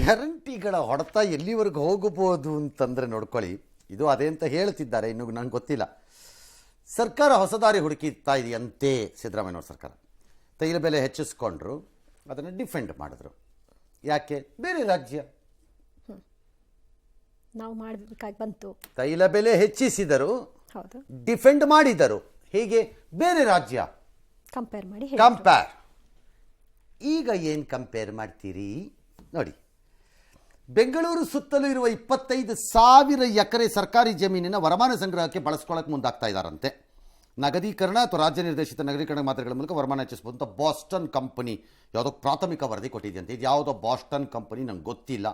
ಗ್ಯಾರಂಟಿಗಳ ಹೊಡೆತ ಎಲ್ಲಿವರೆಗೂ ಹೋಗಬಹುದು ಅಂತಂದರೆ ನೋಡ್ಕೊಳ್ಳಿ. ಇದು ಅದೇ ಅಂತ ಹೇಳ್ತಿದ್ದಾರೆ, ಇನ್ನೂ ನಂಗೆ ಗೊತ್ತಿಲ್ಲ. ಸರ್ಕಾರ ಹೊಸ ದಾರಿ ಹುಡುಕಿತಾ ಇದೆಯಂತೆ. ಸಿದ್ದರಾಮಯ್ಯನವ್ರ ಸರ್ಕಾರ ತೈಲ ಬೆಲೆ ಹೆಚ್ಚಿಸ್ಕೊಂಡ್ರು, ಅದನ್ನು ಡಿಫೆಂಡ್ ಮಾಡಿದ್ರು. ಯಾಕೆ? ಬೇರೆ ರಾಜ್ಯ ನಾವು ಮಾಡಬೇಕಾಗಿ ಬಂತು. ತೈಲ ಬೆಲೆ ಹೆಚ್ಚಿಸಿದರು, ಹೌದು, ಡಿಫೆಂಡ್ ಮಾಡಿದರು. ಹೇಗೆ? ಬೇರೆ ರಾಜ್ಯ ಕಂಪೇರ್ ಮಾಡಿ ಕಂಪೇರ್. ಈಗ ಏನು ಕಂಪೇರ್ ಮಾಡ್ತೀರಿ ನೋಡಿ. ಬೆಂಗಳೂರು ಸುತ್ತಲೂ ಇರುವ 25,000 ಎಕರೆ ಸರ್ಕಾರಿ ಜಮೀನಿನ ವರಮಾನ ಸಂಗ್ರಹಕ್ಕೆ ಬಳಸ್ಕೊಳ್ಳೋಕೆ ಮುಂದಾಗ್ತಾ ಇದ್ದಾರಂತೆ. ನಗದೀಕರಣ ಅಥವಾ ರಾಜ್ಯ ನಿರ್ದೇಶಿತ ನಗರೀಕರಣ ಮಾತ್ರೆಗಳ ಮೂಲಕ ವರಮಾನ ಹೆಚ್ಚಿಸಬಹುದು ಅಂತ ಬಾಸ್ಟನ್ ಕಂಪನಿ ಯಾವುದೋ ಪ್ರಾಥಮಿಕ ವರದಿ ಕೊಟ್ಟಿದೆಯಂತೆ. ಇದು ಯಾವುದೋ ಬಾಸ್ಟನ್ ಕಂಪನಿ ನಂಗೆ ಗೊತ್ತಿಲ್ಲ.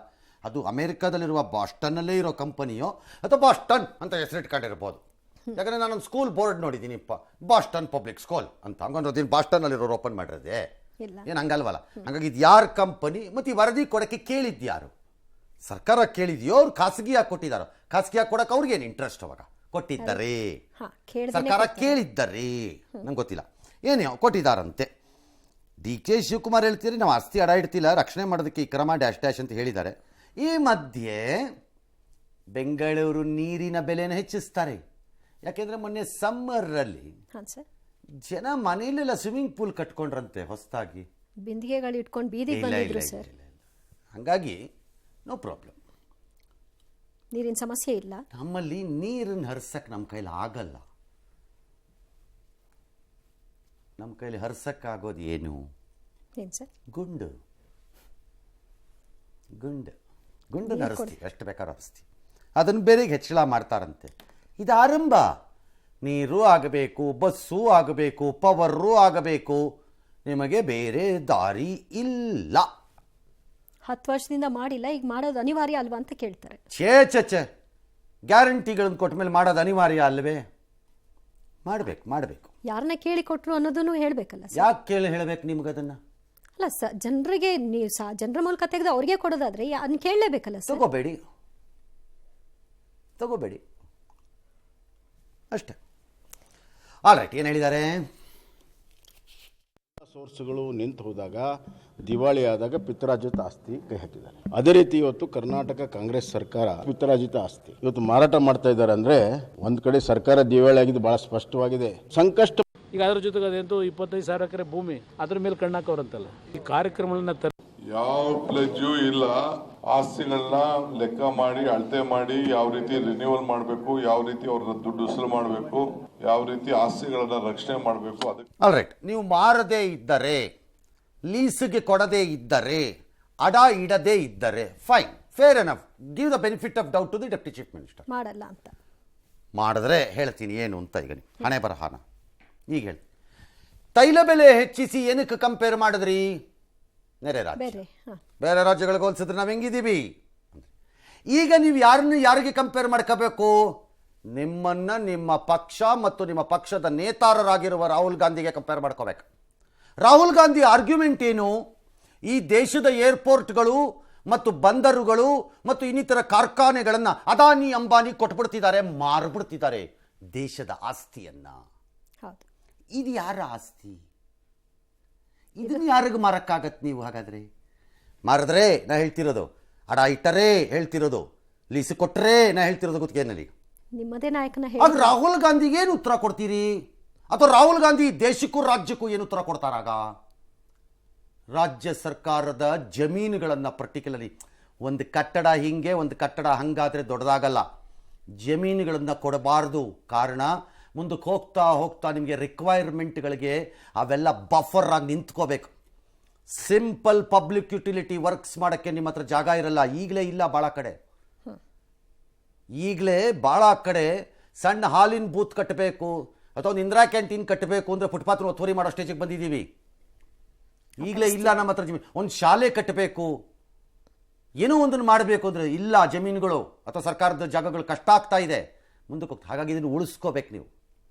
ಅದು ಅಮೆರಿಕಾದಲ್ಲಿರುವ ಬಾಸ್ಟನ್ನಲ್ಲೇ ಇರೋ ಕಂಪನಿಯೋ ಅಥವಾ ಬಾಸ್ಟನ್ ಅಂತ ಹೆಸರಿಟ್ಕೊಂಡಿರ್ಬೋದು. ಯಾಕಂದರೆ ನಾನೊಂದು ಸ್ಕೂಲ್ ಬೋರ್ಡ್ ನೋಡಿದ್ದೀನಿ, ಬಾಸ್ಟನ್ ಪಬ್ಲಿಕ್ ಸ್ಕೂಲ್ ಅಂತ. ಹಂಗೊಂದು ಬಾಸ್ಟನ್ನಲ್ಲಿರೋರು ಓಪನ್ ಮಾಡಿರೋದೆ ಏನು? ಹಂಗಲ್ವಲ್ಲ. ಹಾಗಾಗಿ ಇದು ಯಾರ ಕಂಪನಿ ಮತ್ತು ಈ ವರದಿ ಕೊಡೋಕ್ಕೆ ಕೇಳಿದ್ಯಾರು? ಸರ್ಕಾರ ಕೇಳಿದ್ಯೋ ಅವ್ರು ಖಾಸಗಿಯಾಗಿ ಕೊಟ್ಟಿದ್ದಾರೋ? ಖಾಸಗಿಯಾಗಿ ಕೊಡೋಕೆ ಅವ್ರಿಗೇನು ಇಂಟ್ರೆಸ್ಟ್? ಅವಾಗ ಕೊಟ್ಟಿದ್ದಾರೆ, ಸರ್ಕಾರ ಕೇಳಿದ್ದಾರೆ, ನಂಗೆ ಗೊತ್ತಿಲ್ಲ. ಏನೇ ಕೊಟ್ಟಿದ್ದಾರಂತೆ. DK ಶಿವಕುಮಾರ್ ಹೇಳ್ತೀರಿ ನಾವು ಆಸ್ತಿ ಅಡ ಇಡ್ತಿಲ್ಲ, ರಕ್ಷಣೆ ಮಾಡೋದಕ್ಕೆ ಈ ಕ್ರಮ ಡ್ಯಾಶ್ ಡ್ಯಾಶ್ ಅಂತ ಹೇಳಿದ್ದಾರೆ. ಈ ಮಧ್ಯೆ ಬೆಂಗಳೂರು ನೀರಿನ ಬೆಲೆನ ಹೆಚ್ಚಿಸ್ತಾರೆ. ಯಾಕೆಂದರೆ ಮೊನ್ನೆ ಸಮ್ಮರಲ್ಲಿ ಜನ ಮನೆಯಲ್ಲೆಲ್ಲ ಸ್ವಿಮ್ಮಿಂಗ್ ಪೂಲ್ ಕಟ್ಕೊಂಡ್ರಂತೆ ಹೊಸದಾಗಿ, ಬಿಂದಿಗೆಗಳು ಇಟ್ಕೊಂಡು ಬೀದಿಗೆ ಬಂದಿದ್ರು ಸರ್. ಹಾಗಾಗಿ ನೋ ಪ್ರಾಬ್ಲಮ್, ನೀರಿನ ಸಮಸ್ಯೆ ಇಲ್ಲ. ನಮ್ಮಲ್ಲಿ ನೀರನ್ನು ಹರಿಸಕ್ಕೆ ನಮ್ಮ ಕೈಲಿ ಆಗಲ್ಲ. ನಮ್ಮ ಕೈಲಿ ಹರಿಸಕ್ಕಾಗೋದು ಏನು? ಸರ್, ಗುಂಡು ಹರಿಸ್ತೀವಿ, ಎಷ್ಟು ಬೇಕಾದ್ರೂ ಹರಿಸ್ತೀವಿ. ಅದನ್ನು ಬೇರೆಗೆ ಹೆಚ್ಚಳ ಮಾಡ್ತಾರಂತೆ. ಇದು ಆರಂಭ. ನೀರು ಆಗಬೇಕು, ಬಸ್ಸು ಆಗಬೇಕು, ಪವರು ಆಗಬೇಕು, ನಿಮಗೆ ಬೇರೆ ದಾರಿ ಇಲ್ಲ. 10 ವರ್ಷದಿಂದ ಮಾಡಿಲ್ಲ, ಈಗ ಮಾಡೋದು ಅನಿವಾರ್ಯ ಅಲ್ವಾ ಅಂತ ಕೇಳ್ತಾರೆ. ಛೇ ಗ್ಯಾರಂಟಿಗಳನ್ನು ಕೊಟ್ಟ ಮೇಲೆ ಮಾಡೋದು ಅನಿವಾರ್ಯ ಅಲ್ವೇ? ಮಾಡಬೇಕು. ಯಾರನ್ನ ಕೇಳಿ ಕೊಟ್ರು ಅನ್ನೋದನ್ನು ಹೇಳಬೇಕಲ್ಲ. ಯಾಕೆ ಕೇಳಿ ಹೇಳಬೇಕು ನಿಮ್ಗೆ ಅದನ್ನು? ಅಲ್ಲ ಜನರಿಗೆ ನೀವು ಜನರ ಮೂಲಕ ತೆಗೆದು ಅವ್ರಿಗೆ ಕೊಡೋದಾದ್ರೆ ಅದನ್ನ ಕೇಳಲೇಬೇಕಲ್ಲ ಸರ್. ತಗೋಬೇಡಿ ಅಷ್ಟೇ. ಆಲ್ ರೈಟ್, ಏನು ಹೇಳಿದ್ದಾರೆ? ಸೋರ್ಸ್ಗಳು ನಿಂತು ಹೋದಾಗ, ದಿವಾಳಿ ಆದಾಗ ಪಿತ್ರಾರ್ಜಿತ ಆಸ್ತಿ ಕೈ ಹಾಕಿದ್ದಾರೆ. ಅದೇ ರೀತಿ ಇವತ್ತು ಕರ್ನಾಟಕ ಕಾಂಗ್ರೆಸ್ ಸರ್ಕಾರ ಪಿತ್ರಾರ್ಜಿತ ಆಸ್ತಿ ಇವತ್ತು ಮಾರಾಟ ಮಾಡ್ತಾ ಇದ್ದಾರೆ. ಅಂದ್ರೆ ಒಂದ್ ಕಡೆ ಸರ್ಕಾರ ದಿವಾಳಿ ಆಗಿದ್ದು ಬಹಳ ಸ್ಪಷ್ಟವಾಗಿದೆ. ಸಂಕಷ್ಟ ಈಗ ಅದ್ರ ಜೊತೆಗೆ ಅದೇಂತೂ 25,000 ಎಕರೆ ಭೂಮಿ ಅದ್ರ ಮೇಲೆ ಕಣ್ಣಾಕವ್ರಂತಲ್ಲ. ಈ ಕಾರ್ಯಕ್ರಮಗಳನ್ನ ಯಾವ ಪ್ಲೆಜ್ಜು ಇಲ್ಲ. ಆಸ್ತಿಗಳನ್ನ ಲೆಕ್ಕ ಮಾಡಿ, ಅಳತೆ ಮಾಡಿ, ಯಾವ ರೀತಿ ರಿನ್ಯೂವಲ್ ಮಾಡಬೇಕು, ಯಾವ ರೀತಿ ಅವ್ರ ದುಡ್ಡು ಉಸುಲು ಮಾಡಬೇಕು, ಯಾವ ರೀತಿ ಆಸ್ತಿಗಳನ್ನ ರಕ್ಷಣೆ ಮಾಡಬೇಕು. ಅದಕ್ಕೆ ಆಲ್ ರೈಟ್, ನೀವು ಮಾರದೇ ಇದ್ದರೆ, ಲೀಸ್ಗೆ ಕೊಡದೇ ಇದ್ದರೆ, ಅಡ ಇಡದೇ ಇದ್ದರೆ fine, fair enough, give the benefit of doubt to the deputy chief minister. ಮಾಡಲ್ಲ ಅಂತ ಮಾಡಿದ್ರೆ ಹೇಳ್ತೀನಿ ಏನು ಅಂತ. ಈಗ ನೀವು ಹಣೆ ಬರಹಾನ ಈಗ ಹೇಳಿ. ತೈಲ ಬೆಲೆ ಹೆಚ್ಚಿಸಿ ಏನಕ್ಕೆ ಕಂಪೇರ್ ಮಾಡಿದ್ರಿ? ಬೇರೆ ರಾಜ್ಯಗಳಿಗೆ ಹೋಲಿಸಿದ್ರೆ ನಾವು ಹೆಂಗಿದ್ದೀವಿ? ಈಗ ನೀವು ಯಾರಿಗೆ ಕಂಪೇರ್ ಮಾಡ್ಕೋಬೇಕು? ನಿಮ್ಮನ್ನ ನಿಮ್ಮ ಪಕ್ಷ ಮತ್ತು ನಿಮ್ಮ ಪಕ್ಷದ ನೇತಾರರಾಗಿರುವ ರಾಹುಲ್ ಗಾಂಧಿಗೆ ಕಂಪೇರ್ ಮಾಡ್ಕೋಬೇಕು. ರಾಹುಲ್ ಗಾಂಧಿ ಆರ್ಗ್ಯುಮೆಂಟ್ ಏನು? ಈ ದೇಶದ ಏರ್ಪೋರ್ಟ್ಗಳು ಮತ್ತು ಬಂದರುಗಳು ಮತ್ತು ಇನ್ನಿತರ ಕಾರ್ಖಾನೆಗಳನ್ನು ಅದಾನಿ ಅಂಬಾನಿ ಕೊಟ್ಬಿಡ್ತಿದ್ದಾರೆ, ಮಾರ್ಬಿಡ್ತಿದ್ದಾರೆ ದೇಶದ ಆಸ್ತಿಯನ್ನ. ಇದು ಯಾರ ಆಸ್ತಿ? ಇದನ್ನು ಯಾರಿಗೂ ಮಾರಕ್ಕಾಗತ್ತೆ? ನೀವು ಹಾಗಾದರೆ ಮಾರಿದ್ರೆ ನಾ ಹೇಳ್ತಿರೋದು, ಅಡ ಇಟ್ಟರೆ ಹೇಳ್ತಿರೋದು, ಲೀಸ್ ಕೊಟ್ಟರೆ ನಾ ಹೇಳ್ತಿರೋದು ಗುತ್ತಿಗೆನಲ್ಲಿ. ನಿಮ್ಮದೇ ನಾಯಕನ ಆಗ ರಾಹುಲ್ ಗಾಂಧಿಗೆ ಏನು ಉತ್ತರ ಕೊಡ್ತೀರಿ? ಅಥವಾ ರಾಹುಲ್ ಗಾಂಧಿ ದೇಶಕ್ಕೂ ರಾಜ್ಯಕ್ಕೂ ಏನು ಉತ್ತರ ಕೊಡ್ತಾರಾಗ? ರಾಜ್ಯ ಸರ್ಕಾರದ ಜಮೀನುಗಳನ್ನು ಪರ್ಟಿಕ್ಯುಲರ್ಲಿ, ಒಂದು ಕಟ್ಟಡ ಹಿಂಗೆ ಒಂದು ಕಟ್ಟಡ ಹಂಗಾದರೆ ದೊಡ್ಡದಾಗಲ್ಲ. ಜಮೀನುಗಳನ್ನು ಕೊಡಬಾರ್ದು. ಕಾರಣ, ಮುಂದಕ್ಕೆ ಹೋಗ್ತಾ ನಿಮಗೆ ರಿಕ್ವೈರ್ಮೆಂಟ್ಗಳಿಗೆ ಅವೆಲ್ಲ ಬಫರ್ ಆಗಿ ನಿಂತ್ಕೋಬೇಕು. ಸಿಂಪಲ್ ಪಬ್ಲಿಕ್ ಯುಟಿಲಿಟಿ ವರ್ಕ್ಸ್ ಮಾಡೋಕ್ಕೆ ನಿಮ್ಮ ಹತ್ರ ಜಾಗ ಇರಲ್ಲ. ಈಗಲೇ ಇಲ್ಲ ಭಾಳ ಕಡೆ. ಸಣ್ಣ ಹಾಲಿನ ಬೂತ್ ಕಟ್ಟಬೇಕು ಅಥವಾ ಒಂದು ಇಂದಿರಾ ಕ್ಯಾಂಟೀನ್ ಕಟ್ಟಬೇಕು ಅಂದರೆ ಫುಟ್ಪಾತ್ ಒತ್ತುವರಿ ಮಾಡೋ ಸ್ಟೇಜಿಗೆ ಬಂದಿದ್ದೀವಿ. ಈಗಲೇ ಇಲ್ಲ ನಮ್ಮ ಹತ್ರ ಜಮೀನು. ಒಂದು ಶಾಲೆ ಕಟ್ಟಬೇಕು, ಏನೋ ಒಂದನ್ನು ಮಾಡಬೇಕು ಅಂದರೆ ಇಲ್ಲ ಜಮೀನುಗಳು ಅಥವಾ ಸರ್ಕಾರದ ಜಾಗಗಳು ಕಷ್ಟ ಆಗ್ತಾ ಇದೆ, ಮುಂದಕ್ಕೆ ಹೋಗ್ತಾ. ಹಾಗಾಗಿ ಇದನ್ನು ಉಳಿಸ್ಕೋಬೇಕು ನೀವು.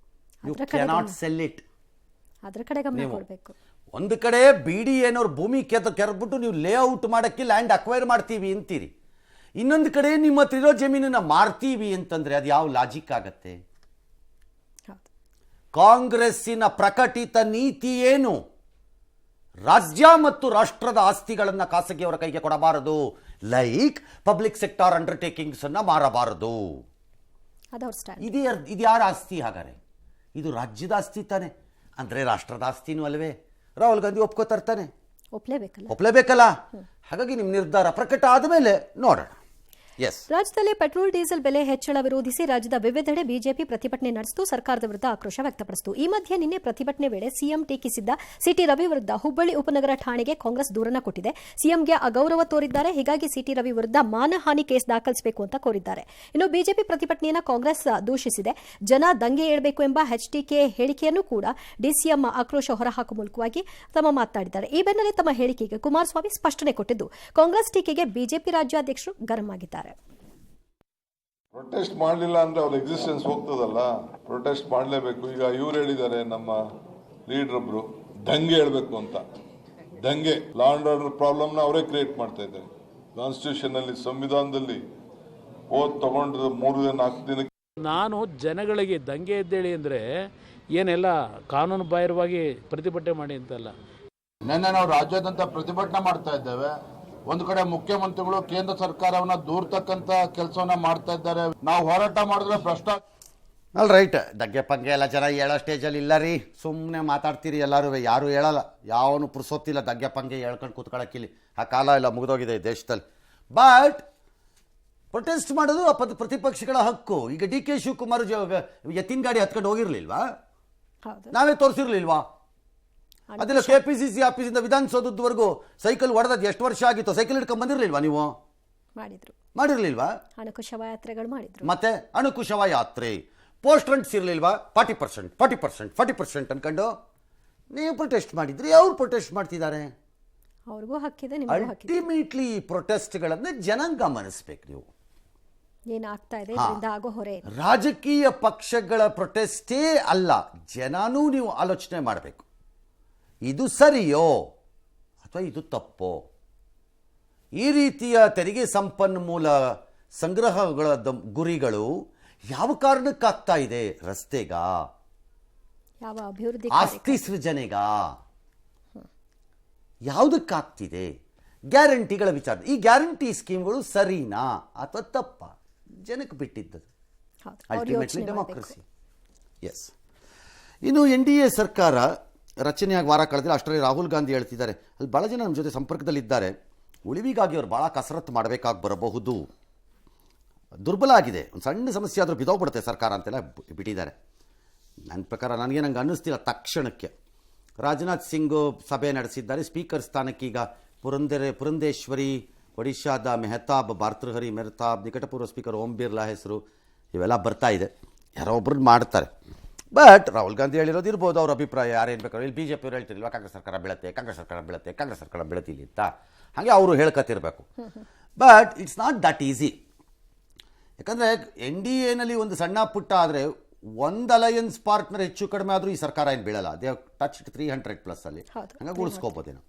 You cannot sell it. ಒಂದು ಕಡೆ BDA ಭೂಮಿ ಕೆರೆದ್ಬಿಟ್ಟು ನೀವು ಲೇಔಟ್ ಮಾಡೋಕ್ಕೆ ಲ್ಯಾಂಡ್ ಅಕ್ವೈರ್ ಮಾಡ್ತೀವಿ ಅಂತೀರಿ, ಇನ್ನೊಂದು ಕಡೆ ನಿಮ್ಮ ಹತ್ರ ಇರೋ ಜಮೀನನ್ನು ಮಾರ್ತೀವಿ ಅಂತಂದರೆ ಅದು ಯಾವ ಲಾಜಿಕ್ ಆಗತ್ತೆ? ಕಾಂಗ್ರೆಸ್ಸಿನ ಪ್ರಕಟಿತ ನೀತಿ ಏನು? ರಾಜ್ಯ ಮತ್ತು ರಾಷ್ಟ್ರದ ಆಸ್ತಿಗಳನ್ನು ಖಾಸಗಿಯವರ ಕೈಗೆ ಕೊಡಬಾರದು. ಲೈಕ್ ಪಬ್ಲಿಕ್ ಸೆಕ್ಟಾರ್ ಅಂಡರ್ಟೇಕಿಂಗ್ಸ್ ಅನ್ನ ಮಾರಬಾರದು. ಅದವ್ರ ಸ್ಟ್ಯಾಂಡ್. ಇದು ಯಾರ ಆಸ್ತಿ ಹಾಗಾರೆ? ಇದು ರಾಜ್ಯದ ಆಸ್ತಿ ತಾನೆ, ಅಂದ್ರೆ ರಾಷ್ಟ್ರದ ಆಸ್ತಿನೂ ಅಲ್ವೇ? ರಾಹುಲ್ ಗಾಂಧಿ ಒಪ್ಕೋತಾರ್ತಾನೆ, ಒಪ್ಲೇಬೇಕಲ್ಲ. ಹಾಗಾಗಿ ನಿಮ್ಮ ನಿರ್ಧಾರ ಪ್ರಕಟ ಆದಮೇಲೆ ನೋಡೋಣ. ರಾಜ್ಯದಲ್ಲಿ ಪೆಟ್ರೋಲ್ ಡೀಸೆಲ್ ಬೆಲೆ ಹೆಚ್ಚಳ ವಿರೋಧಿಸಿ ರಾಜ್ಯದ ವಿವಿಧೆಡೆ ಬಿಜೆಪಿ ಪ್ರತಿಭಟನೆ ನಡೆಸಿತು, ಸರ್ಕಾರದ ವಿರುದ್ಧ ಆಕ್ರೋಶ ವ್ಯಕ್ತಪಡಿಸಿತು. ಈ ಮಧ್ಯೆ ನಿನ್ನೆ ಪ್ರತಿಭಟನೆ ವೇಳೆ ಸಿಎಂ ಟೀಕಿಸಿದ್ದ ಸಿಟಿ ರವಿ ವಿರುದ್ಧ ಹುಬ್ಬಳ್ಳಿ ಉಪನಗರ ಠಾಣೆಗೆ ಕಾಂಗ್ರೆಸ್ ದೂರನ್ನ ಕೊಟ್ಟಿದೆ. ಸಿಎಂಗೆ ಅಗೌರವ ತೋರಿದ್ದಾರೆ, ಹೀಗಾಗಿ ಸಿಟಿ ರವಿ ವಿರುದ್ಧ ಮಾನಹಾನಿ ಕೇಸ್ ದಾಖಲಿಸಬೇಕು ಅಂತ ಕೋರಿದ್ದಾರೆ. ಇನ್ನು ಬಿಜೆಪಿ ಪ್ರತಿಭಟನೆಯನ್ನು ಕಾಂಗ್ರೆಸ್ ದೂಷಿಸಿದೆ. ಜನ ದಂಗೆ ಏಳಬೇಕು ಎಂಬ ಎಚ್ಡಿಕೆ ಹೇಳಿಕೆಯನ್ನು ಕೂಡ ಡಿಸಿಎಂ ಆಕ್ರೋಶ ಹೊರಹಾಕುವ ಮೂಲಕವಾಗಿ ತಮ್ಮ ಮಾತನಾಡಿದ್ದಾರೆ. ಈ ಬೆನ್ನಲ್ಲೇ ತಮ್ಮ ಹೇಳಿಕೆಗೆ ಕುಮಾರಸ್ವಾಮಿ ಸ್ಪಷ್ಟನೆ ಕೊಟ್ಟಿದ್ದು, ಕಾಂಗ್ರೆಸ್ ಟೀಕೆಗೆ ಬಿಜೆಪಿ ರಾಜ್ಯಾಧ್ಯಕ್ಷರು ಗರಂ ಆಗಿದ್ದಾರೆ. ಪ್ರೊಟೆಸ್ಟ್ ಮಾಡಲಿಲ್ಲ ಅಂದ್ರೆ ಅವ್ರ ಎಕ್ಸಿಸ್ಟೆನ್ಸ್ ಹೋಗ್ತದಲ್ಲ, ಪ್ರೊಟೆಸ್ಟ್ ಮಾಡಲೇಬೇಕು. ಈಗ ಇವ್ರು ಹೇಳಿದ್ದಾರೆ, ನಮ್ಮ ಲೀಡರ್ ಒಬ್ರು, ದಂಗೆ ಹೇಳ್ಬೇಕು ಅಂತ. ದಂಗೆ ಲಾ ಅಂಡ್ ಆರ್ಡರ್ ಪ್ರಾಬ್ಲಮ್ನ ಅವರೇ ಕ್ರಿಯೇಟ್ ಮಾಡ್ತಾ ಇದ್ದಾರೆ. ಕಾನ್ಸ್ಟಿಟ್ಯೂಷನ್ ಅಲ್ಲಿ, ಸಂವಿಧಾನದಲ್ಲಿ ಓದ್ ತಗೊಂಡ್ರೆ 3-4 ದಿನಕ್ಕೆ ನಾನು ಜನಗಳಿಗೆ ದಂಗೆ ಎದ್ದೇಳಿ ಅಂದರೆ ಏನೆಲ್ಲ ಕಾನೂನು ಬಾಹಿರವಾಗಿ ಪ್ರತಿಭಟನೆ ಮಾಡಿ ಅಂತಲ್ಲ. ನಿನ್ನೆ ನಾವು ರಾಜ್ಯಾದ್ಯಂತ ಪ್ರತಿಭಟನೆ ಮಾಡ್ತಾ ಇದ್ದೇವೆ. ಒಂದು ಕಡೆ ಮುಖ್ಯಮಂತ್ರಿಗಳು ಕೇಂದ್ರ ಸರ್ಕಾರವನ್ನ ದೂರ್ತಕ್ಕಂತ ಕೆಲಸವನ್ನ ಮಾಡ್ತಾ ಇದ್ದಾರೆ. ನಾವು ಹೋರಾಟ ಮಾಡಿದ್ರೆ ಅಲ್ ರೈಟ್, ದಗ್ಗೆ ಪಂಗೆ ಎಲ್ಲ ಜನ ಹೇಳೋ ಸ್ಟೇಜಲ್ಲಿ ಇಲ್ಲ ರೀ. ಸುಮ್ಮನೆ ಮಾತಾಡ್ತೀರಿ ಎಲ್ಲರೂ, ಯಾರು ಹೇಳಲ್ಲ. ಯಾವನು ಪುರ್ಸೊತ್ತಿಲ್ಲ ದಗ್ಗೆ ಪಂಗೆ ಹೇಳ್ಕೊಂಡು ಕೂತ್ಕೊಳ್ಳೋಕ್ಕಿಲ್ಲಿ. ಆ ಕಾಲ ಎಲ್ಲ ಮುಗಿದೋಗಿದೆ ದೇಶದಲ್ಲಿ. ಬಟ್ ಪ್ರೊಟೆಸ್ಟ್ ಮಾಡೋದು ಪ್ರತಿಪಕ್ಷಗಳ ಹಕ್ಕು. ಈಗ ಡಿ ಕೆ ಶಿವಕುಮಾರ್ ಎತ್ತಿನ ಗಾಡಿ ಹತ್ಕೊಂಡು ಹೋಗಿರ್ಲಿಲ್ವಾ? ನಾವೇ ತೋರಿಸಿರ್ಲಿಲ್ವಾ? ಅದೆಲ್ಲ ಕೆಪಿಸಿಸಿ ಆಫೀಸಿಂದ ವಿಧಾನಸೌಧದವರೆಗೂ ಸೈಕಲ್ ಹೊಡೆದದ್ದು ಎಷ್ಟು ವರ್ಷ ಆಗಿತ್ತು? ಸೈಕಲ್ ಹಿಡ್ಕೊಂಡ್ ಬಂದಿರ್ಲಿಲ್ವಾ ನೀವು? ಮಾಡಿರ್ಲಿಲ್ವಾ? ಅಣಕು ಶವಯಾತ್ರೆಗಳು ಮಾಡಿದ್ರು. ಮತ್ತೆ ಅಣಕು ಶವಯಾತ್ರೆ ಪೋಸ್ಟರ್ಸ್ ಇರಲಿಲ್ವಾ? 40% ಅನ್ಕೊಂಡು ನೀವು ಪ್ರೊಟೆಸ್ಟ್ ಮಾಡಿದ್ರಿ. ಅವ್ರು ಪ್ರೊಟೆಸ್ಟ್ ಮಾಡ್ತಿದ್ದಾರೆ. ಅವ್ರಿಗೂ ಹಕ್ಕಿದೆ. ಅಲ್ಟಿಮೇಟ್ಲಿ ಈ ಪ್ರೊಟೆಸ್ಟ್ಗಳನ್ನು ಜನ ಗಮನಿಸ್ಬೇಕು. ನೀವು ಏನಾಗ್ತಾ ಇದೆ, ಇದರಿಂದ ಆಗೋ ಹೊರೆ. ರಾಜಕೀಯ ಪಕ್ಷಗಳ ಪ್ರೊಟೆಸ್ಟೇ ಅಲ್ಲ, ಜನನೂ ನೀವು ಆಲೋಚನೆ ಮಾಡಬೇಕು. ಇದು ಸರಿಯೋ ಅಥವಾ ಇದು ತಪ್ಪೋ? ಈ ರೀತಿಯ ತೆರಿಗೆ ಸಂಪನ್ಮೂಲ ಸಂಗ್ರಹಗಳ ಗುರಿಗಳು ಯಾವ ಕಾರಣಕ್ಕಾಗ್ತಾ ಇದೆ? ರಸ್ತೆಗ, ಯಾವ ಅಭಿವೃದ್ಧಿ, ಆಸ್ತಿ ಸೃಜನೆಗ, ಯಾವುದಕ್ಕಾಗ್ತಿದೆ? ಗ್ಯಾರಂಟಿಗಳ ವಿಚಾರ. ಈ ಗ್ಯಾರಂಟಿ ಸ್ಕೀಮ್ಗಳು ಸರಿನಾ ಅಥವಾ ತಪ್ಪ? ಜನಕ್ಕೆ ಬಿಟ್ಟಿದ್ದದು. Ultimately democracy. ಎಸ್. ಇನ್ನು NDA ಸರ್ಕಾರ ರಚನೆಯಾಗಿ ವಾರ ಕಳೆದಿಲ್ಲ, ಅಷ್ಟರಲ್ಲಿ ರಾಹುಲ್ ಗಾಂಧಿ ಹೇಳ್ತಿದ್ದಾರೆ, ಅಲ್ಲಿ ಭಾಳ ಜನ ನಮ್ಮ ಜೊತೆ ಸಂಪರ್ಕದಲ್ಲಿದ್ದಾರೆ, ಉಳಿವಿಗಾಗಿ ಅವ್ರು ಭಾಳ ಕಸರತ್ತು ಮಾಡಬೇಕಾಗಿ ಬರಬಹುದು, ದುರ್ಬಲ ಆಗಿದೆ, ಒಂದು ಸಣ್ಣ ಸಮಸ್ಯೆ ಆದರೂ ಬಿದ್ದೋಗ್ಬಿಡುತ್ತೆ ಸರ್ಕಾರ ಅಂತೆಲ್ಲ ಬಿಟ್ಟಿದ್ದಾರೆ. ನನ್ನ ಪ್ರಕಾರ ನಂಗೆ ಅನ್ನಿಸ್ತಿಲ್ಲ ತಕ್ಷಣಕ್ಕೆ. ರಾಜನಾಥ್ ಸಿಂಗ್ ಸಭೆ ನಡೆಸಿದ್ದಾರೆ. ಸ್ಪೀಕರ್ ಸ್ಥಾನಕ್ಕೀಗ ಪುರಂದೇಶ್ವರಿ, ಒಡಿಶಾದ ಮೆಹತಾಬ್, ಭಾರ್ತೃಹರಿ ಮೆಹತಾಬ್, ನಿಕಟಪೂರ್ವ ಸ್ಪೀಕರ್ ಓಂ ಬಿರ್ಲಾ ಹೆಸರು ಇವೆಲ್ಲ ಬರ್ತಾ ಇದೆ. ಯಾರೋ ಒಬ್ರು ಮಾಡ್ತಾರೆ. ಬಟ್ ರಾಹುಲ್ ಗಾಂಧಿ ಹೇಳಿರೋದು ಇರ್ಬೋದು, ಅವ್ರ ಅಭಿಪ್ರಾಯ. ಯಾರೇನು ಬೇಕಾದ್ರೆ ಇಲ್ಲಿ BJP ಅವ್ರು ಹೇಳ್ತಿರ್ಲಿಲ್ವಾ, ಕಾಂಗ್ರೆಸ್ ಸರ್ಕಾರ ಬೆಳತೀಲಿ ಅಂತ. ಹಾಗೆ ಅವರು ಹೇಳ್ಕೊತಿರ್ಬೇಕು. But it's not that easy. ಯಾಕಂದರೆ NDAನಲ್ಲಿ ಒಂದು ಸಣ್ಣ ಪುಟ್ಟ ಆದರೆ ಒಂದು ಅಲಯನ್ಸ್ ಪಾರ್ಟ್ನರ್ ಹೆಚ್ಚು ಕಡಿಮೆ ಆದರೂ ಈ ಸರ್ಕಾರ ಏನು ಬೀಳಲ್ಲ. ದೇ ಟಚ್ 300+ ಅಲ್ಲಿ. ಹಂಗಾಗಿ ಉಳಿಸ್ಕೋಬೋದೇನೋ.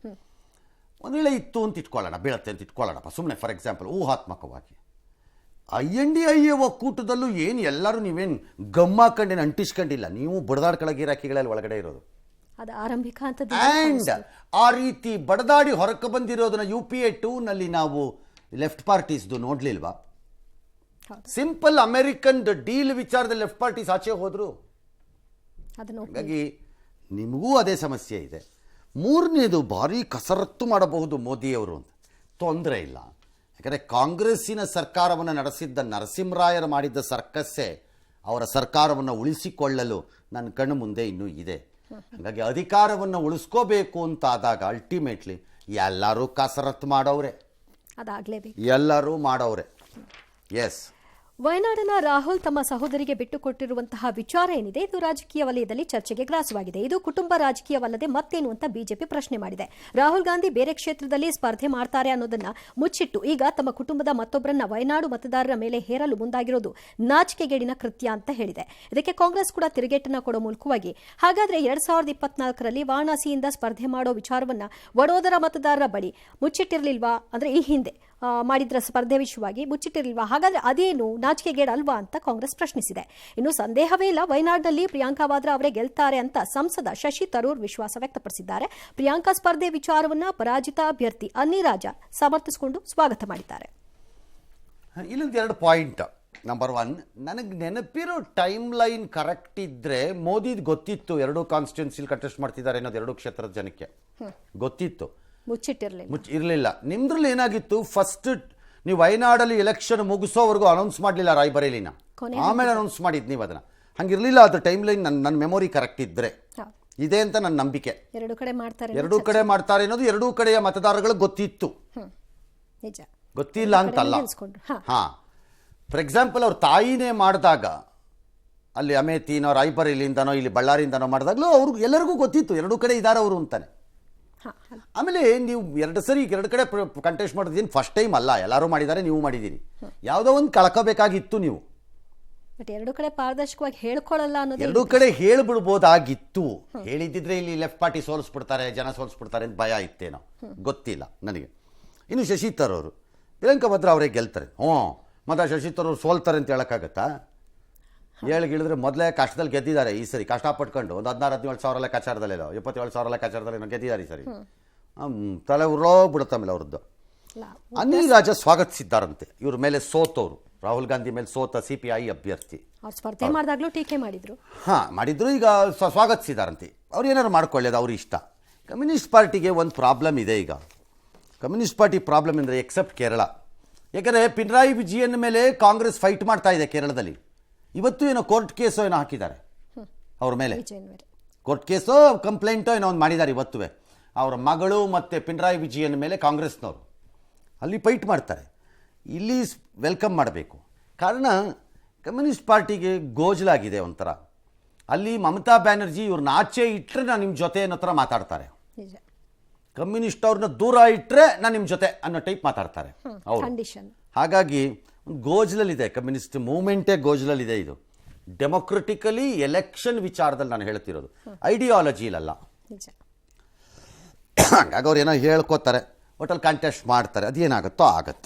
ಒಂದು ವೇಳೆ ಇತ್ತು ಅಂತ ಇಟ್ಕೊಳ್ಳೋಣ, ಬೀಳತ್ತೆ ಅಂತ ಇಟ್ಕೊಳ್ಳೋಣಪ್ಪ ಸುಮ್ಮನೆ, ಫಾರ್ ಎಕ್ಸಾಂಪಲ್ ಊಹಾತ್ಮಕವಾಗಿ. NDA ಒಕ್ಕೂಟದಲ್ಲೂ ಏನು ಎಲ್ಲರೂ ನೀವೇನು ಗಮ್ಮಾಕೊಂಡೇನು ಅಂಟಿಸ್ಕೊಂಡಿಲ್ಲ. ನೀವು ಬಡದಾಡ್ಕೊಳ್ಳೋ ಗಿರಾಕಿಗಳಲ್ಲಿ ಒಳಗಡೆ ಇರೋದು. ಆ್ಯಂಡ್ ಆ ರೀತಿ ಬಡದಾಡಿ ಹೊರಕ್ಕೆ ಬಂದಿರೋದನ್ನ UPA 2ನಲ್ಲಿ ನಾವು ಲೆಫ್ಟ್ ಪಾರ್ಟೀಸ್ದು ನೋಡ್ಲಿಲ್ವಾ? ಸಿಂಪಲ್ ಅಮೆರಿಕನ್ ಡೀಲ್ ವಿಚಾರದಲ್ಲಿ ಲೆಫ್ಟ್ ಪಾರ್ಟೀಸ್ ಆಚೆ ಹೋದ್ರು. ಹಾಗಾಗಿ ನಿಮಗೂ ಅದೇ ಸಮಸ್ಯೆ ಇದೆ. ಮೂರನೇದು, ಭಾರಿ ಕಸರತ್ತು ಮಾಡಬಹುದು ಮೋದಿಯವರು ಅಂತ. ತೊಂದರೆ ಇಲ್ಲ, ಯಾಕಂದರೆ ಕಾಂಗ್ರೆಸ್ಸಿನ ಸರ್ಕಾರವನ್ನು ನಡೆಸಿದ್ದ ನರಸಿಂಹರಾಯರು ಮಾಡಿದ್ದ ಸರ್ಕಸ್ಸೇ ಅವರ ಸರ್ಕಾರವನ್ನು ಉಳಿಸಿಕೊಳ್ಳಲು ನನ್ನ ಕಣ್ಣು ಮುಂದೆ ಇನ್ನೂ ಇದೆ. ಹಾಗಾಗಿ ಅಧಿಕಾರವನ್ನು ಉಳಿಸ್ಕೋಬೇಕು ಅಂತ ಆದಾಗ ಅಲ್ಟಿಮೇಟ್ಲಿ ಎಲ್ಲರೂ ಕಸರತ್ತು ಮಾಡೋರೆ, ಎಲ್ಲರೂ ಮಾಡೋರೆ. ಎಸ್. ವಯನಾಡಿನ ರಾಹುಲ್ ತಮ್ಮ ಸಹೋದರಿಗೆ ಬಿಟ್ಟುಕೊಟ್ಟಿರುವಂತಹ ವಿಚಾರ ಏನಿದೆ, ಇದು ರಾಜಕೀಯ ವಲಯದಲ್ಲಿ ಚರ್ಚೆಗೆ ಗ್ರಾಸವಾಗಿದೆ. ಇದು ಕುಟುಂಬ ರಾಜಕೀಯವಲ್ಲದೆ ಮತ್ತೇನು ಅಂತ ಬಿಜೆಪಿ ಪ್ರಶ್ನೆ ಮಾಡಿದೆ. ರಾಹುಲ್ ಗಾಂಧಿ ಬೇರೆ ಕ್ಷೇತ್ರದಲ್ಲಿ ಸ್ಪರ್ಧೆ ಮಾಡ್ತಾರೆ ಅನ್ನೋದನ್ನ ಮುಚ್ಚಿಟ್ಟು ಈಗ ತಮ್ಮ ಕುಟುಂಬದ ಮತ್ತೊಬ್ಬರನ್ನ ವಯನಾಡು ಮತದಾರರ ಮೇಲೆ ಹೇರಲು ಮುಂದಾಗಿರೋದು ನಾಚಿಕೆಗೇಡಿನ ಕೃತ್ಯ ಅಂತ ಹೇಳಿದೆ. ಇದಕ್ಕೆ ಕಾಂಗ್ರೆಸ್ ಕೂಡ ತಿರುಗೇಟನ್ನ ಕೊಡೋ ಮೂಲಕವಾಗಿ, ಹಾಗಾದ್ರೆ 2024ರಲ್ಲಿ ವಾರಣಾಸಿಯಿಂದ ಸ್ಪರ್ಧೆ ಮಾಡೋ ವಿಚಾರವನ್ನ ವಡೋದರ ಮತದಾರರ ಬಳಿ ಮುಚ್ಚಿಟ್ಟಿರಲಿಲ್ವಾ? ಅಂದ್ರೆ ಈ ಹಿಂದೆ ಮಾಡಿದ್ರ ಸ್ಪರ್ಧೆ ವಿಷಯವಾಗಿ ಮುಚ್ಚಿಟ್ಟಿರಲಿಲ್ವಾ? ಹಾಗಾದ್ರೆ ಅದೇನು ನಾಚಿಕೆಗೇಡಲ್ವಾ ಅಂತ ಕಾಂಗ್ರೆಸ್ ಪ್ರಶ್ನಿಸಿದೆ. ಇನ್ನು ಸಂದೇಹವೇ ಇಲ್ಲ, ವಯನಾಡ್ನಲ್ಲಿ ಪ್ರಿಯಾಂಕಾ ವಾದ್ರಾ ಅವರೇ ಗೆಲ್ತಾರೆ ಅಂತ ಸಂಸದ ಶಶಿ ತರೂರ್ ವಿಶ್ವಾಸ ವ್ಯಕ್ತಪಡಿಸಿದ್ದಾರೆ. ಪ್ರಿಯಾಂಕಾ ಸ್ಪರ್ಧೆ ವಿಚಾರವನ್ನ ಪರಾಜಿತ ಅಭ್ಯರ್ಥಿ ಅನ್ನಿ ರಾಜ ಸಮರ್ಥಿಸಿಕೊಂಡು ಸ್ವಾಗತ ಮಾಡಿದ್ದಾರೆ. ಇಲ್ಲೊಂದು 2 ಪಾಯಿಂಟ್. ನಂಬರ್ 1, ನನಗೆ ನೆನಪಿರೋ ಟೈಮ್ ಲೈನ್ ಕರೆಕ್ಟ್ ಇದ್ದರೆ ಮೋದಿದು ಗೊತ್ತಿತ್ತು 2 ಕಾನ್ಸ್ಟಿಟ್ಯೂನ್ಸಿಲಿ ಕಂಟೆಸ್ಟ್ ಮಾಡ್ತಿದ್ದಾರೆ ಅನ್ನೋದು 2 ಕ್ಷೇತ್ರದ ಜನಕ್ಕೆ ಗೊತ್ತಿತ್ತು, ಇರಲಿಲ್ಲ. ನಿಮ್ದ್ರಲ್ಲಿ ಏನಾಗಿತ್ತು, ಫಸ್ಟ್ ನೀವು ವಯನಾಡಲ್ಲಿ ಎಲೆಕ್ಷನ್ ಮುಗಿಸೋವರೆಗೂ ಅನೌನ್ಸ್ ಮಾಡಲಿಲ್ಲ ರಾಯ್ಬರೇಲಿನ, ಆಮೇಲೆ ಅನೌನ್ಸ್ ಮಾಡಿದ್ದು ನೀವು ಅದನ್ನು. ಹಂಗಿರಲಿಲ್ಲ ಅದು ಟೈಮ್ ಲೈನ್. ನನ್ನ ಮೆಮೊರಿ ಕರೆಕ್ಟ್ ಇದ್ದರೆ ಇದೆ ಅಂತ ನನ್ನ ನಂಬಿಕೆ. 2 ಕಡೆ ಮಾಡ್ತಾರೆ ಅನ್ನೋದು 2 ಕಡೆಯ ಮತದಾರಗಳಿಗೆ ಗೊತ್ತಿತ್ತು, ಗೊತ್ತಿಲ್ಲ ಅಂತಲ್ಲ. ಹಾಂ, ಫಾರ್ ಎಕ್ಸಾಂಪಲ್ ಅವ್ರ ತಾಯಿನೇ ಮಾಡಿದಾಗ ಅಲ್ಲಿ ಅಮೇಥಿನೋ ರಾಯ್ಬರೇಲಿಂದನೋ ಇಲ್ಲಿ ಬಳ್ಳಾರಿಯಿಂದನೋ ಮಾಡಿದಾಗಲೂ ಅವ್ರಿಗೆ ಎಲ್ಲರಿಗೂ ಗೊತ್ತಿತ್ತು 2 ಕಡೆ ಇದ್ದಾರೆ ಅವರು ಅಂತಾನೆ. ಆಮೇಲೆ ನೀವು 2 ಸರಿ 2 ಕಡೆ ಕಂಟೆಸ್ಟ್ ಮಾಡೋದೇನು ಫಸ್ಟ್ ಟೈಮ್ ಅಲ್ಲ, ಎಲ್ಲರೂ ಮಾಡಿದ್ದಾರೆ, ನೀವು ಮಾಡಿದ್ದೀರಿ. ಯಾವುದೋ ಒಂದು ಕಳ್ಕೋಬೇಕಾಗಿತ್ತು ನೀವು. ಬಟ್ 2 ಕಡೆ ಪಾರದರ್ಶಕವಾಗಿ ಹೇಳ್ಕೊಳ್ಳಲ್ಲ ಅನ್ನೋದು 2 ಕಡೆ ಹೇಳ್ಬಿಡ್ಬೋದಾಗಿತ್ತು. ಹೇಳಿದ್ದಿದ್ರೆ ಇಲ್ಲಿ ಲೆಫ್ಟ್ ಪಾರ್ಟಿ ಸೋಲಿಸ್ಬಿಡ್ತಾರೆ, ಜನ ಸೋಲಿಸ್ಬಿಡ್ತಾರೆ ಅಂತ ಭಯ ಇತ್ತೇನೋ, ಗೊತ್ತಿಲ್ಲ ನನಗೆ. ಇನ್ನು ಶಶಿ ತರೂರು, ಪ್ರಿಯಾಂಕಾ ವಾದ್ರಾ ಅವರೇ ಗೆಲ್ತಾರೆ. ಮತ್ತು ಶಶಿ ತರೂರು ಸೋಲ್ತಾರೆ ಅಂತ ಹೇಳೋಕ್ಕಾಗತ್ತಾ? ಹೇಳಿದ್ರೆ ಮೊದಲೇ ಕಷ್ಟದಲ್ಲಿ ಗೆದ್ದಿದ್ದಾರೆ ಈ ಸರಿ, ಕಷ್ಟಪಟ್ಕೊಂಡು ಒಂದು 16-17 ಸಾವಿರ ಲೆಕ್ಕಾಚಾರದಲ್ಲೇನೋ 27 ಸಾವಿರ ಲೆಕ್ಕಾಚಾರದಲ್ಲೇನೋ ಗೆದ್ದಿದ್ದಾರೆ ಈ ಸರಿ. ತಲೆ ಉರೋಗ್ಬಿಡುತ್ತೆ ಆಮೇಲೆ ಅವ್ರದ್ದು. ಅನ್ನಿ ರಾಜ ಸ್ವಾಗತಿಸಿದ್ದಾರಂತೆ ಇವ್ರ ಮೇಲೆ ಸೋತವರು, ರಾಹುಲ್ ಗಾಂಧಿ ಮೇಲೆ ಸೋತ CPI ಅಭ್ಯರ್ಥಿ. ಸ್ಪರ್ಧೆ ಮಾಡಿದಾಗಲೂ ಟೀಕೆ ಮಾಡಿದ್ರು. ಮಾಡಿದ್ರು, ಈಗ ಸ್ವಾಗತಿಸಿದಾರಂತೆ. ಅವ್ರು ಏನಾದ್ರು ಮಾಡ್ಕೊಳ್ಳೋದು ಅವ್ರ ಇಷ್ಟ. ಕಮ್ಯುನಿಸ್ಟ್ ಪಾರ್ಟಿಗೆ ಒಂದು ಪ್ರಾಬ್ಲಮ್ ಇದೆ ಈಗ. ಕಮ್ಯುನಿಸ್ಟ್ ಪಾರ್ಟಿ ಪ್ರಾಬ್ಲಮ್ ಅಂದರೆ ಎಕ್ಸೆಪ್ಟ್ ಕೇರಳ, ಯಾಕಂದರೆ ಪಿನರಾಯಿ ವಿಜಯನ್ ಮೇಲೆ ಕಾಂಗ್ರೆಸ್ ಫೈಟ್ ಮಾಡ್ತಾ ಇದೆ ಕೇರಳದಲ್ಲಿ. ಇವತ್ತು ಏನೋ ಕೋರ್ಟ್ ಕೇಸೋ ಏನೋ ಹಾಕಿದ್ದಾರೆ ಅವ್ರ ಮೇಲೆ, ಕೋರ್ಟ್ ಕೇಸೋ ಕಂಪ್ಲೇಂಟೋ ಏನೋ ಒಂದು ಮಾಡಿದ್ದಾರೆ ಇವತ್ತು. ಅವರ ಮಗಳು ಮತ್ತು ಪಿನರಾಯಿ ವಿಜಯನ್ ಮೇಲೆ ಕಾಂಗ್ರೆಸ್ನವರು ಅಲ್ಲಿ ಫೈಟ್ ಮಾಡ್ತಾರೆ. ಇಲ್ಲಿ ವೆಲ್ಕಮ್ ಮಾಡಬೇಕು. ಕಾರಣ ಕಮ್ಯುನಿಸ್ಟ್ ಪಾರ್ಟಿಗೆ ಗೋಜಲಾಗಿದೆ ಒಂಥರ. ಅಲ್ಲಿ ಮಮತಾ ಬ್ಯಾನರ್ಜಿ ಇವ್ರನ್ನ ಆಚೆ ಇಟ್ಟರೆ ನಾನು ನಿಮ್ಮ ಜೊತೆ ಅನ್ನೋ ಥರ ಮಾತಾಡ್ತಾರೆ. ಕಮ್ಯುನಿಸ್ಟ್ ಅವ್ರನ್ನ ದೂರ ಇಟ್ಟರೆ ನಾನು ನಿಮ್ಮ ಜೊತೆ ಅನ್ನೋ ಟೈಪ್ ಮಾತಾಡ್ತಾರೆ ಅವರು. ಹಾಗಾಗಿ ಗೋಜಲಲ್ಲಿದೆ, ಕಮ್ಯುನಿಸ್ಟ್ ಮೂವ್ಮೆಂಟೇ ಗೋಜಲಲ್ಲಿದೆ. ಇದು ಡೆಮೊಕ್ರೆಟಿಕಲಿ ಎಲೆಕ್ಷನ್ ವಿಚಾರದಲ್ಲಿ ನಾನು ಹೇಳ್ತಿರೋದು, ಐಡಿಯಾಲಜಿಲಲ್ಲ. ಹಾಗಾಗಿ ಅವ್ರು ಏನೋ ಹೇಳ್ಕೋತಾರೆ, ಒಟ್ಟಲ್ಲಿ ಕಾಂಟೆಸ್ಟ್ ಮಾಡ್ತಾರೆ, ಅದೇನಾಗುತ್ತೋ ಆಗತ್ತೆ.